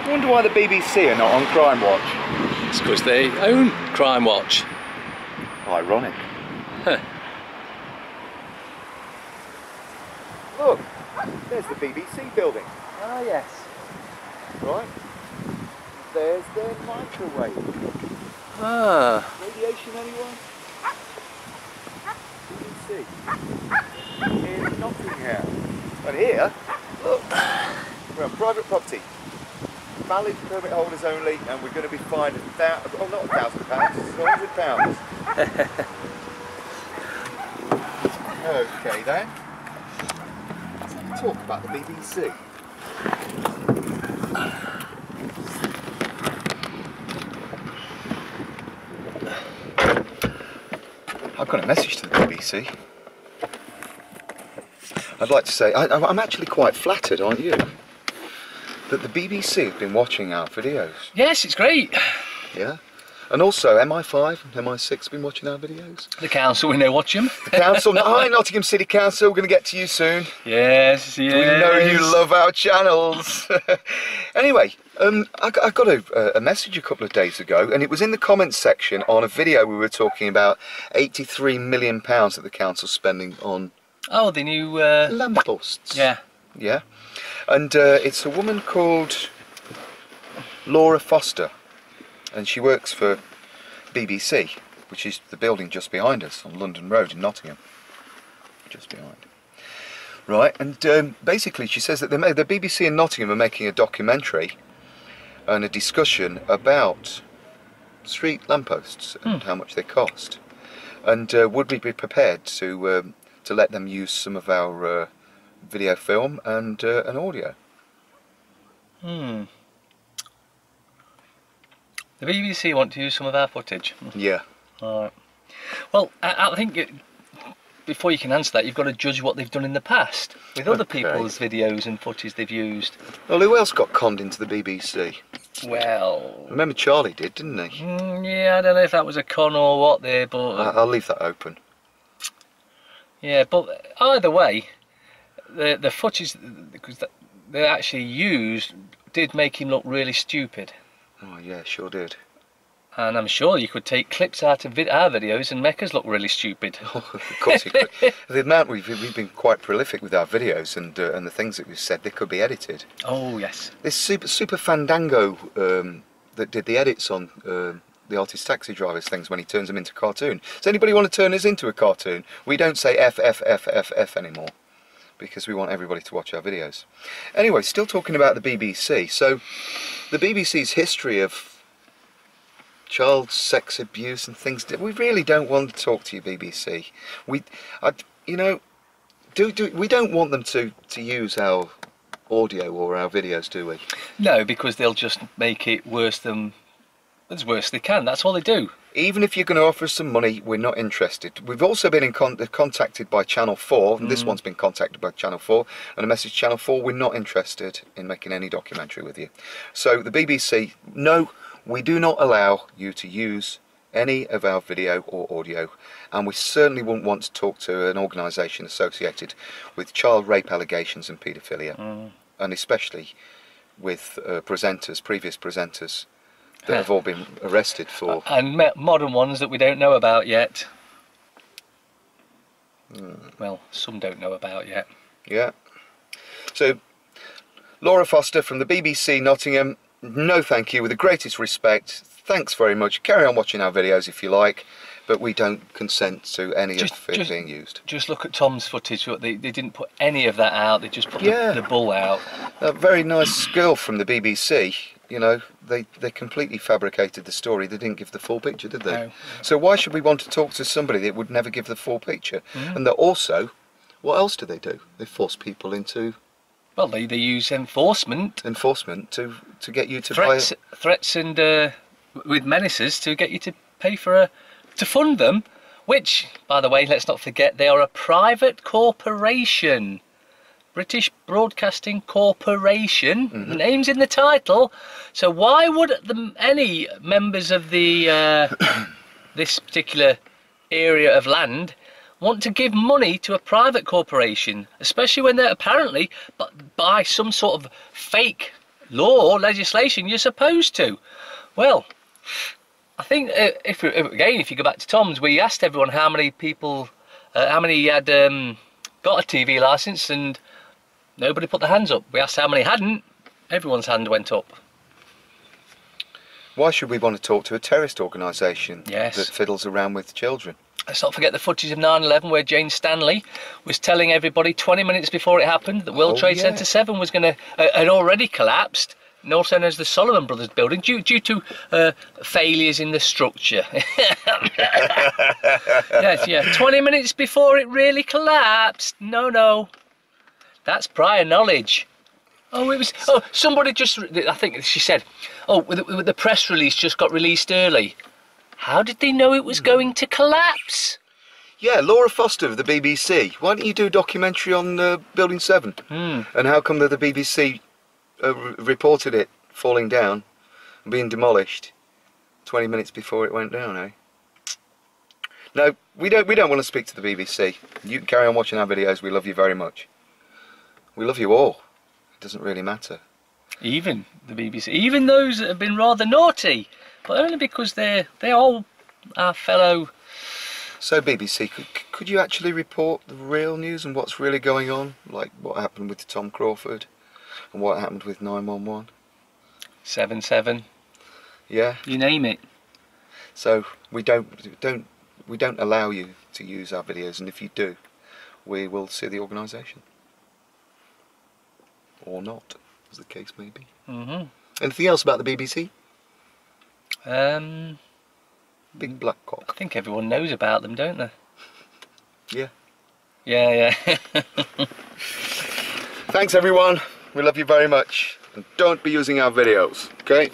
I wonder why the BBC are not on Crime Watch. It's because they own Crime Watch. Ironic. Huh. Look, there's the BBC building. Ah, yes. Right. There's their microwave. Ah. Radiation, anyone? BBC. In Nottingham. And here, look, we're on private property. Valid permit holders only, and we're going to be fined not £1,000, it's £100. Okay then. Let's talk about the BBC. I've got a message to the BBC. I'd like to say, I'm actually quite flattered, aren't you? That the BBC have been watching our videos. Yes, it's great. Yeah. And also MI5 and MI6 have been watching our videos. The council, we know watch them. The council, hi Nottingham City Council, we're going to get to you soon. Yes, yes. We know you love our channels. Anyway, I got a message a couple of days ago, and it was in the comments section on a video we were talking about £83 million that the council's spending on... Oh, the new... lampposts. Yeah. Yeah. And it's a woman called Laura Foster, and she works for BBC, which is the building just behind us on London Road in Nottingham. Just behind. Right, and basically she says that the BBC in Nottingham are making a documentary and a discussion about street lampposts and how much they cost. And would we be prepared to let them use some of our video film and an audio? The BBC want to use some of our footage. Yeah. Alright. Well, I think before you can answer that, you've got to judge what they've done in the past with other people's videos and footage they've used. Well, who else got conned into the BBC? Well... Remember Charlie did, didn't he? Yeah, I don't know if that was a con or what there, but... I'll leave that open. Yeah, but either way, the footage that they actually used did make him look really stupid. Oh yeah, sure did. And I'm sure you could take clips out of our videos and make us look really stupid. Oh, of course you could. The amount we've been quite prolific with our videos and the things that we've said, they could be edited. Oh yes. This Super Fandango that did the edits on the Artist Taxi Drivers things when he turns them into cartoon. Does anybody want to turn us into a cartoon? We don't say F anymore, because we want everybody to watch our videos. Anyway, still talking about the BBC. So, the BBC's history of child sex abuse and things, we really don't want to talk to you, BBC. We don't want them to use our audio or our videos, do we? No, because they'll just make it worse as worse as they can. That's all they do. Even if you're going to offer us some money, we're not interested. We've also been contacted by Channel 4, and this one's been contacted by Channel 4, and a message Channel 4, we're not interested in making any documentary with you. So the BBC, no, we do not allow you to use any of our video or audio, and we certainly wouldn't want to talk to an organisation associated with child rape allegations and paedophilia, and especially with previous presenters, that have all been arrested for... And modern ones that we don't know about yet. Well, some don't know about yet. Yeah. So, Laura Foster from the BBC Nottingham, no thank you, with the greatest respect. Thanks very much. Carry on watching our videos if you like, but we don't consent to any of it being used. Just look at Tom's footage. They didn't put any of that out, they just put the bull out. A very nice girl from the BBC, you know, they completely fabricated the story. They didn't give the full picture, did they? No. So why should we want to talk to somebody that would never give the full picture? And that also, what else do? They force people into... Well, they use enforcement. Enforcement to get you to threats and with menaces to get you to pay for to fund them, which, by the way, let's not forget, they are a private corporation. British Broadcasting Corporation, the name's in the title, so why would any members of the this particular area of land want to give money to a private corporation, especially when they're apparently by some sort of fake law, legislation, you're supposed to. Well, I think if you go back to Tom's, we asked everyone how many people, how many had got a TV licence, and nobody put their hands up. We asked how many hadn't, everyone's hand went up. Why should we want to talk to a terrorist organisation Yes. that fiddles around with children? Let's not forget the footage of 9/11 where Jane Stanley was telling everybody 20 minutes before it happened that World Trade Center 7 was going to, had already collapsed, and also known as the Solomon Brothers building, due to failures in the structure. Yes, yeah. 20 minutes before it really collapsed. No. That's prior knowledge. Oh, it was. Oh, somebody just. I think she said, "Oh, the press release just got released early." How did they know it was going to collapse? Yeah, Laura Foster of the BBC. Why don't you do a documentary on Building 7? And how come that the BBC reported it falling down and being demolished 20 minutes before it went down, eh? No, we don't want to speak to the BBC. You can carry on watching our videos. We love you very much. We love you all. It doesn't really matter. Even the BBC, even those that have been rather naughty, but only because they're all our fellow. So BBC, could you actually report the real news and what's really going on, like what happened with Tom Crawford and what happened with 911? 7/7. Yeah. You name it. So we don't allow you to use our videos, and if you do, we will sue the organisation. Or not, as the case may be. Anything else about the BBC? Big black cock. I think everyone knows about them, don't they? Yeah. Yeah. Thanks everyone. We love you very much. And don't be using our videos, okay?